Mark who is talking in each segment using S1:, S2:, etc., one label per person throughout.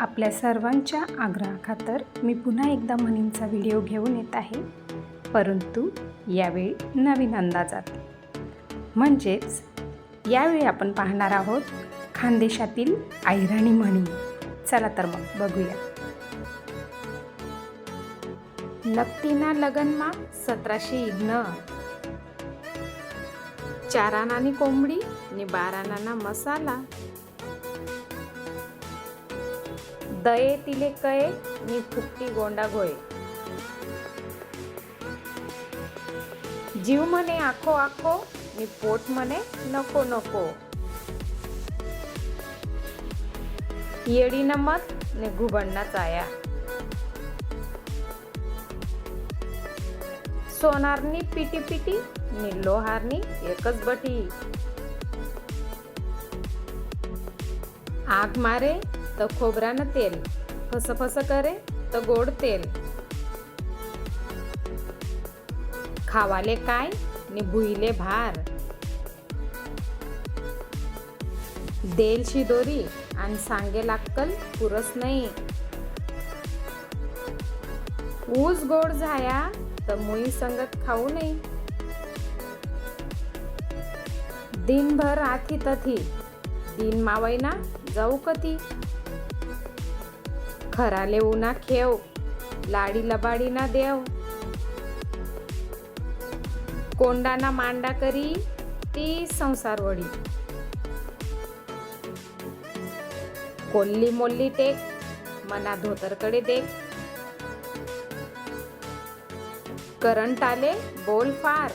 S1: आपल्या सर्वांच्या आग्रहाखातर मी पुन्हा एकदा म्हणींचा व्हिडिओ घेऊन येत आहे, परंतु यावेळी नवीन अंदाजात. म्हणजेच यावेळी आपण पाहणार आहोत खानदेशातील अहिराणी म्हणी. चला तर मग बघूया. नक्तीना लगनमा 1700 इग्न, 4 आनानी कोंबडी नि 12 आनाना मसाला, दये तिले कये नि फुकटी गोंडा घोये, जीव म्हणे आखो आखो नि पोट म्हणे नको नको, येडी नमत ने घुबडना चाया, सोनारनी पिटी पिटी नि लोहारनी एकच बटी, आग मारे तर खोबऱ्यानं तेल, फस फस करे तर गोड तेल, खावाले काय नि भुईले भार, देल शिदोरी आणि सांगे लाक्कल पुरस नाही, ऊस गोड झाया तर मुई संगत खाऊ नाही, दिनभर आथी तथी दिन मावैना जाऊ कती, खराले उना खेव लाडी लबाडी ना देव, कोंडाना मांडा करी ती संसार वडी, कोल्ली मोल्ली टेक मना धोतरकडे देख, करंट आले बोल फार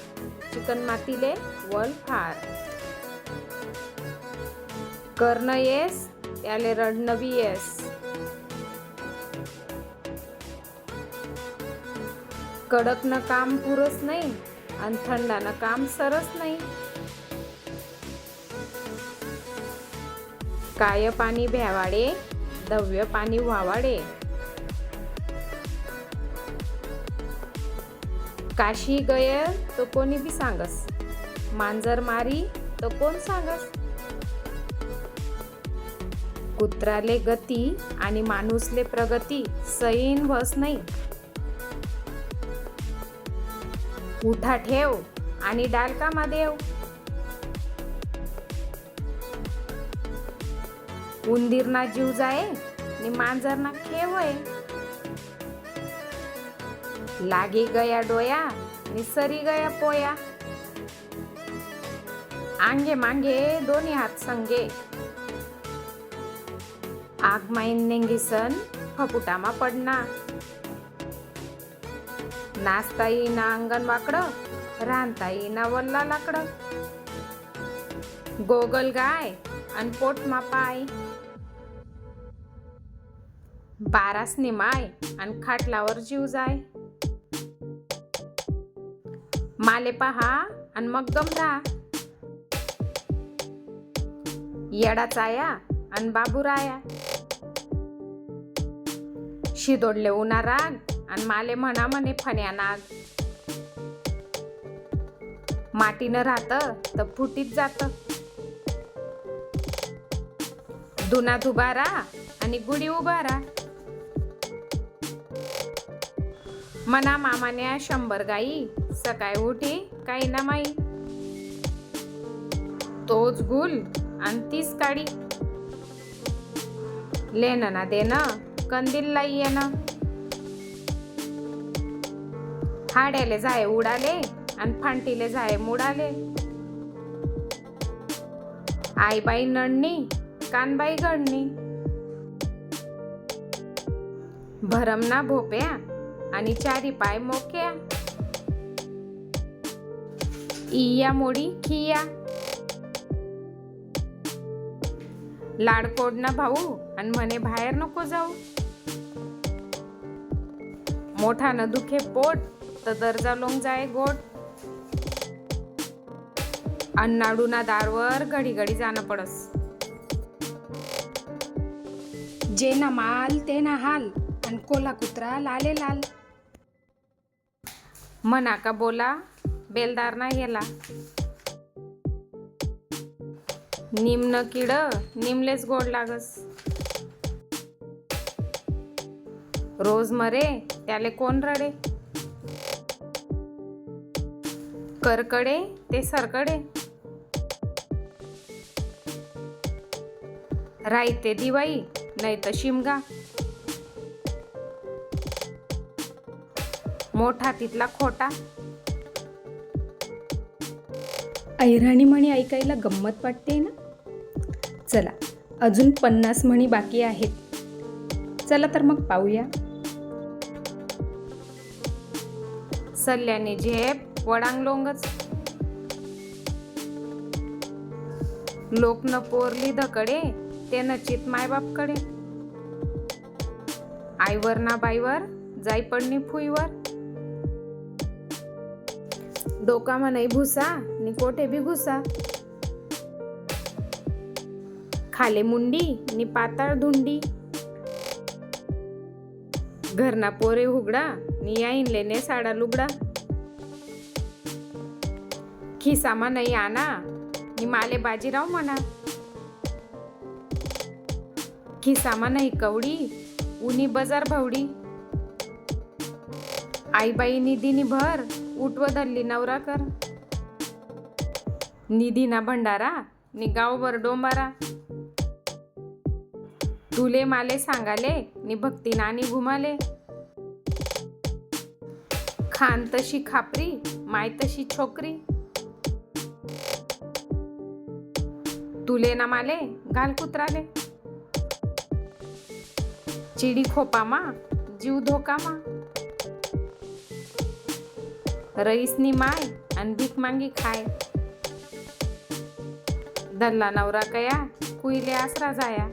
S1: चिकन मातीले वल फार, कर्ण येस त्याले रडणं बी येस, कडकनं काम पुरस नाही आणि थंडानं काम सरस नाही, काय पाणी भ्यावाडे दव्य पाणी व्हावाडे, काशी गय तो कोणी बी सांगस, मांजर मारी तो कोण सांगस, कुत्राले गती आणि माणूसले प्रगती सैन वस नाही, उठा ठेव आणि डालकामा देव, उंदीरना जीव जाये नि मांजरना खेवय, लागे गया डोया नि सरी गया पोया, आंगे मांगे दोन्ही हात संगे, आग माईन नेंगीसन फपुटामा पडना, नाचता येईना अंगण वाकडं, रांधता येईना वल्ला लाकडं, गोगल गाय आणि पोटमा पाय, बारासनी माय आणि खाटलावर जीव जाय, माले पहा आणि मग गमधा, येडा चाया आणि बाबूराया, शिदोडले उन्हा राग आणि माले म्हणा म्हणे फण्या नाग, माटीनं राहतं तर फुटीत जातं, धुना धुबारा आणि गुढी उभारा, मना मामान्या 100 गाई सकाळी उठी काही ना माई, तोच गुल आणि तीच काडी, लेणं ना देणं कंदील लाई येणं, हाड्याले जाय उडाले आणि फांटीले जाय मुडाले, आईबाई नडणी कानबाई गडणी, भरमना भोप्या आणि 4 पाय मोक्या, इया मोडी खिया, लाडकोडना भाऊ आणि म्हणे बाहेर नको जाऊ, मोठा न दुखे पोट तर दर्जा लोंग जाय गोट, अन्नाडूना दारवर घडी घडी जाणं पडस, जे ना माल ते ना हाल आणि कोला कुत्रा लाले लाल, मना का बोला बेलदार ना गेला, निमनं किड निमलेच गोड लागस, रोज मरे त्याले कोण रडे, करकडे ते सरकडे, राईते दिवाई नाही तर शिमगा, मोठा तिथला खोटा. ऐराणी म्हणी ऐकायला गंमत वाटते ना. चला, अजून 50 म्हणी बाकी आहेत. चला तर मग पाहूया. सल्ल्याने झेप वडांग लोंगच, लोक न पोरली धकडे ते नचित मायबापकडे, आईवर ना बाईवर जाई पडणी फुईवर, डोका म्हणई भुसा नि कोठे बी घुसा, खाले मुंडी नि पाताळ धुंडी, घरना पोरे हुगडा नि याईनले ने साडा लुगडा, खिसामा नाही आना नि माले बाजीराव म्हणा, खिसामा नाही कवडी उनी बजार भवडी, आईबाई निधीनी भर उठव धरली नवरा कर, निधी ना भंडारा नि गावभर डोंबारा, तुले माले सांगाले नि भक्ती नानी घुमाले, खान तशी खापरी माय तशी छोकरी, तुले ना माले घाल कुत्राले, चिडी खोपामा जीव धोकामा, रईसनी माय आणि भीक मांगी खाय, दल्ला नवरा कया कुईले आसरा जाया,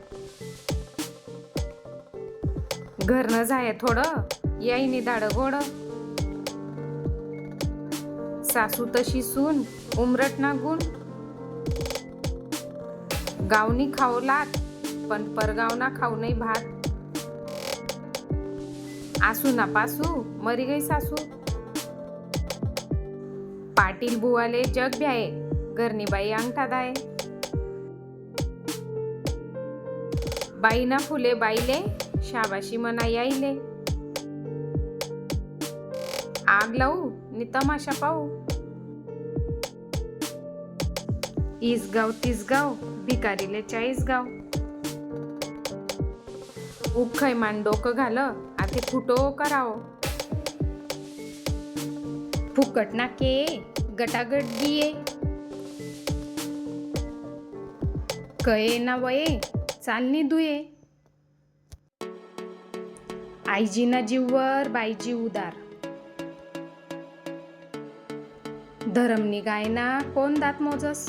S1: घर न जाय थोडं याईनी दाड गोड, सासू तशी सून उमरट ना गुण, गावनी खाऊ लात पण परगावना खाऊ नाही भात, आसू ना पासू मरी गई सासू, पाटील बुवाले जग भ्याये घरनी बाई अंगठा दाये, बाई ना फुले बाईले शाबाशी मना याईले, आग लावू नि तमाशा पाहू, इस गाव तीस गाव भिकारीले 40 गाव, उखय मान डोकं घाल आते फुटो कराव, फुकट ना के गटागट दिये, कये ना वये चालनी दुये, आईजीना जीववर बाईजी उदार, धरमनी गायना कोण दात मोजस,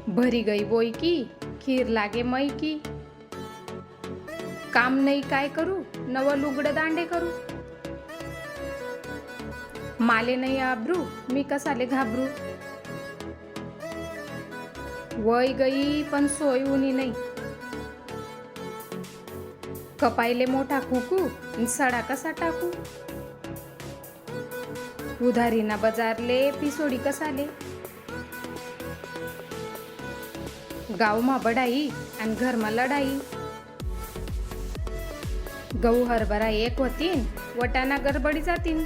S1: भरी गई बोई की खीर लागे मै की, काम नाही काय करू नव लुगड दांडे करू, माले नाही आबरू मी कसाले घाबरू, वय गई पण सोय उनी नाही, कपायले मोठा कुकू सडा कसा टाकू, उधारी ना बजारले पिसोडी कसाले, गावमा बडाई आणि घरमा लढाई, गहू हरभरा एक होतीन वटाना गडबडी जातीन,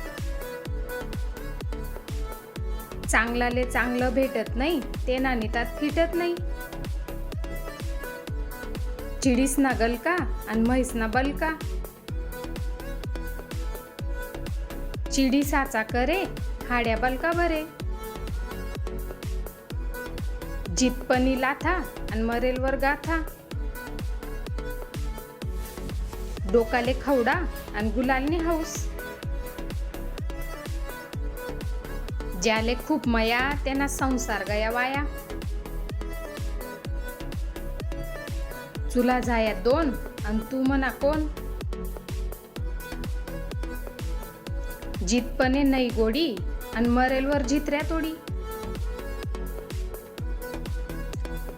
S1: चांगलाले चांगलं भेटत नाही ते नानीतात फिटत नाही, चिडीस ना गलका आणि म्हैस ना बलका, चिडी साचा करे हाड्या बलका भरे, जितपणी लाथा आणि मरेलवर गाथा, डोकाले खवडा आणि गुलालनी हौस, ज्याले खूप मया त्यांना संसार गया वाया, चुला जाया 2 आणि तू म्हणा कोण, जितपणे नाही गोडी आणि मरेलवर जित्र्या तोडी,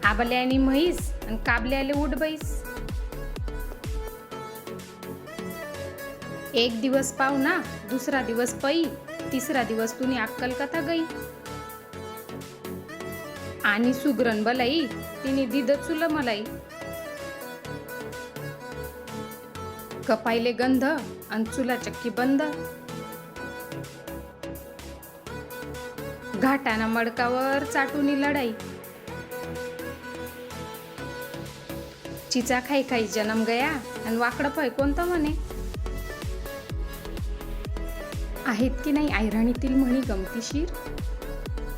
S1: आबल्यानी म्हैस आणि काबल्याले उडबैस, एक दिवस पाहुणा दुसरा दिवस पई, तिसरा दिवस तुनी अक्कल कथा गई, आणि सुगरण बलाई तिने दिद चुल मलाई, कपायले गंध आणि चुला चक्की बंद. घाटाना मडकावर चाटुनी लढाई. चिचा खाई खाई जन्म गया आणि वाकडं पाय कोणतं म्हणे. आहेत की नाही ऐराणीतील म्हणी गमतीशीर.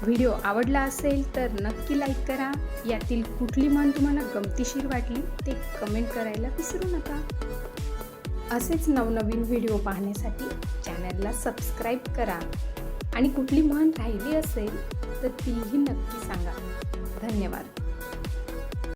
S1: व्हिडिओ आवडला असेल तर नक्की लाईक करा. यातील कुठली म्हण तुम्हाला गमतीशीर वाटली ते कमेंट करायला विसरू नका. असेच नवनवीन व्हिडिओ पाहण्यासाठी चॅनलला सबस्क्राईब करा आणि कुठली म्हण राहिली असेल तर तीही नक्की सांगा. धन्यवाद.